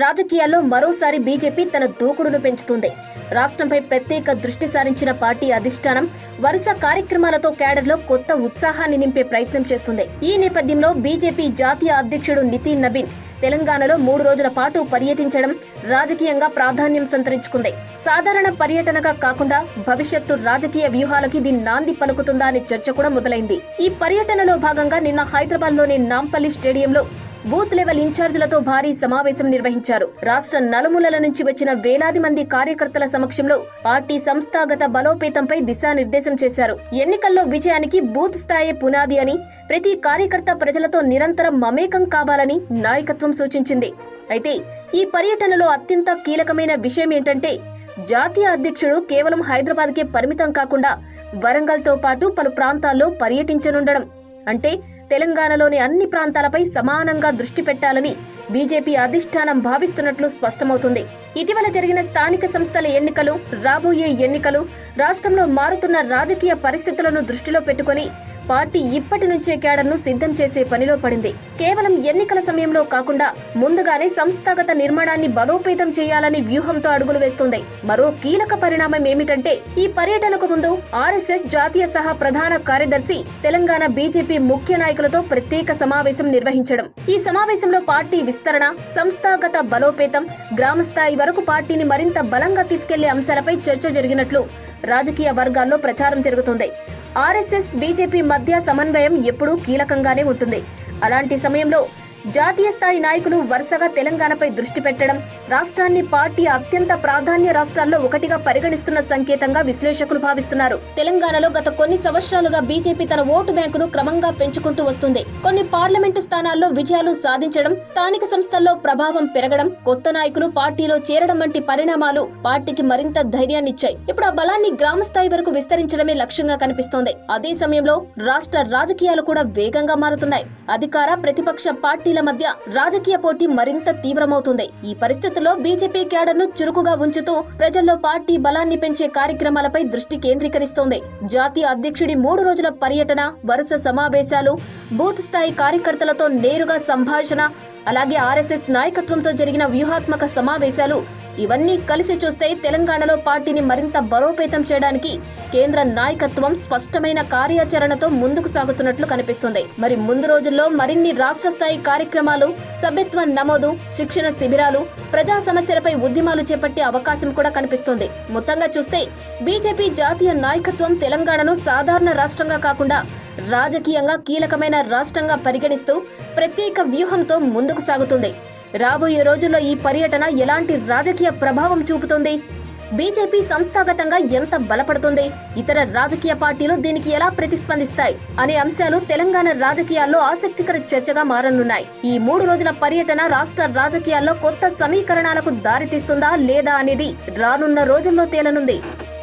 రాజకీయాల్లో మరోసారి బీజేపీ తన దూకుడును పెంచుతుంది. రాష్ట్రంపై ప్రత్యేక దృష్టి సారించిన పార్టీ అధిష్టానం వరుస కార్యక్రమాలతో కేడర్లో కొత్త ఉత్సాహాన్ని నింపే ప్రయత్నం చేస్తుంది. ఈ నేపథ్యంలో బీజేపీ జాతీయ అధ్యక్షుడు నితిన్ నబీన్ తెలంగాణలో 3 రోజుల పాటు పర్యటించడం రాజకీయంగా ప్రాధాన్యం సంతరించుకుంది. సాధారణ పర్యటనగా కాకుండా భవిష్యత్తు రాజకీయ వ్యూహాలకి దీని నాంది పలుకుతుందా అనే చర్చ కూడా మొదలైంది. ఈ పర్యటనలో భాగంగా నిన్న హైదరాబాద్లోని నాంపల్లి స్టేడియంలో బూత్ లెవెల్ ఇన్ఛార్జీలతో భారీ సమావేశం నిర్వహించారు. రాష్ట్ర నలుమూలల నుంచి వచ్చిన వేలాది మంది కార్యకర్తల సమక్షంలో పార్టీ సంస్థాగత బలోపేతంపై దిశానిర్దేశం చేశారు. ఎన్నికల్లో విజయానికి బూత్ స్థాయి పునాది అని, ప్రతి కార్యకర్త ప్రజలతో నిరంతరం మమేకం కావాలని నాయకత్వం సూచించింది. అయితే ఈ పర్యటనలో అత్యంత కీలకమైన విషయం ఏంటంటే జాతీయ అధ్యక్షుడు కేవలం హైదరాబాద్కే పరిమితం కాకుండా వరంగల్తో పాటు పలు ప్రాంతాల్లో పర్యటించనుండడం. అంటే తెలంగాణలోని అన్ని ప్రాంతాలపై సమానంగా దృష్టి పెట్టాలని బీజేపీ అధిష్టానం భావిస్తున్నట్లు స్పష్టమవుతుంది. ఇటీవల జరిగిన స్థానిక సంస్థల ఎన్నికలు, రాబోయే ఎన్నికలు, రాష్ట్రంలో మారుతున్న రాజకీయ పరిస్థితులను దృష్టిలో పెట్టుకుని పార్టీ ఇప్పటి నుంచే కేడర్ను సిద్ధం చేసే పనిలో పడింది. కేవలం ఎన్నికల సమయంలో కాకుండా ముందుగానే సంస్థాగత నిర్మాణాన్ని బలోపేతం చేయాలని వ్యూహంతో అడుగులు వేస్తుంది. మరో కీలక పరిణామం ఏమిటంటే ఈ పర్యటనకు ముందు ఆర్ఎస్ఎస్ జాతీయ సహా ప్రధాన కార్యదర్శి తెలంగాణ బీజేపీ ముఖ్య నాయకులతో ప్రత్యేక సమావేశం నిర్వహించడం. ఈ సమావేశంలో పార్టీ విస్తరణ, సంస్థాగత బలోపేతం, గ్రామస్థాయి వరకు పార్టీని మరింత బలంగా తీసుకెళ్లే అంశాలపై చర్చ జరిగినట్లు రాజకీయ వర్గాల్లో ప్రచారం జరుగుతుంది. ఆర్ఎస్ఎస్ బీజేపీ మధ్య సమన్వయం ఎప్పుడూ కీలకంగానే ఉంటుంది. అలాంటి సమయంలో జాతీయ స్థాయి నాయకులు వరుసగా తెలంగాణపై దృష్టి పెట్టడం రాష్ట్రాన్ని పార్టీ అత్యంత ప్రాధాన్య రాష్ట్రాల్లో ఒకటిగా పరిగణిస్తున్న సంకేతంగా విశ్లేషకులు భావిస్తున్నారు. తెలంగాణలో గత కొన్ని సంవత్సరాలుగా బీజేపీ తన ఓటు బ్యాంకును క్రమంగా పెంచుకుంటూ వస్తుంది. కొన్ని పార్లమెంటు స్థానాల్లో విజయాలు సాధించడం, స్థానిక సంస్థల్లో ప్రభావం పెరగడం, కొత్త నాయకులు పార్టీలో చేరడం వంటి పరిణామాలు పార్టీకి మరింత ధైర్యాన్నిచ్చాయి. ఇప్పుడు ఆ బలాన్ని గ్రామ స్థాయి వరకు విస్తరించడమే లక్ష్యంగా కనిపిస్తోంది. అదే సమయంలో రాష్ట్ర రాజకీయాలు కూడా వేగంగా మారుతున్నాయి. అధికార ప్రతిపక్ష పార్టీల మధ్య రాజకీయ పోటీ మరింత తీవ్రమవుతుంది. ఈ పరిస్థితుల్లో బీజేపీ కేడర్ను చురుకుగా ఉంచుతూ ప్రజల్లో పార్టీ బలాన్ని పెంచే కార్యక్రమాలపై దృష్టి కేంద్రీకరిస్తోంది. జాతీయ అధ్యక్షుడి 3 రోజుల పర్యటన, వరుస సమావేశాలు, బూత్ స్థాయి కార్యకర్తలతో నేరుగా సంభాషణ, అలాగే ఆర్ఎస్ఎస్ నాయకత్వంతో జరిగిన వ్యూహాత్మక సమావేశాలు ఇవన్నీ కలిసి చూస్తే తెలంగాణలో పార్టీని మరింత బలోపేతం చేయడానికి కేంద్ర నాయకత్వం స్పష్టమైన కార్యాచరణతో ముందుకు సాగుతున్నట్లు కనిపిస్తుంది. మరి ముందు రోజుల్లో మరిన్ని రాష్ట్ర స్థాయి కార్యక్రమాలు, సభ్యత్వ నమోదు, శిక్షణ శిబిరాలు, ప్రజా సమస్యలపై ఉద్యమాలు చేపట్టే అవకాశం కూడా కనిపిస్తుంది. మొత్తంగా చూస్తే బీజేపీ జాతీయ నాయకత్వం తెలంగాణను సాధారణ రాష్ట్రంగా కాకుండా రాజకీయంగా కీలకమైన రాష్ట్రంగా పరిగణిస్తూ ప్రత్యేక వ్యూహంతో ముందుకు సాగుతుంది. రాబోయే రోజుల్లో ఈ పర్యటన ఎలాంటి రాజకీయ ప్రభావం చూపుతుంది? బీజేపీ సంస్థాగతంగా ఎంత బలపడుతుంది? ఇతర రాజకీయ పార్టీలు దీనికి ఎలా ప్రతిస్పందిస్తాయి అనే అంశాలు తెలంగాణ రాజకీయాల్లో ఆసక్తికర చర్చగా మారనున్నాయి. ఈ 3 రోజుల పర్యటన రాష్ట్ర రాజకీయాల్లో కొత్త సమీకరణాలకు దారితీస్తుందా లేదా అనేది రానున్న రోజుల్లో తేలనుంది.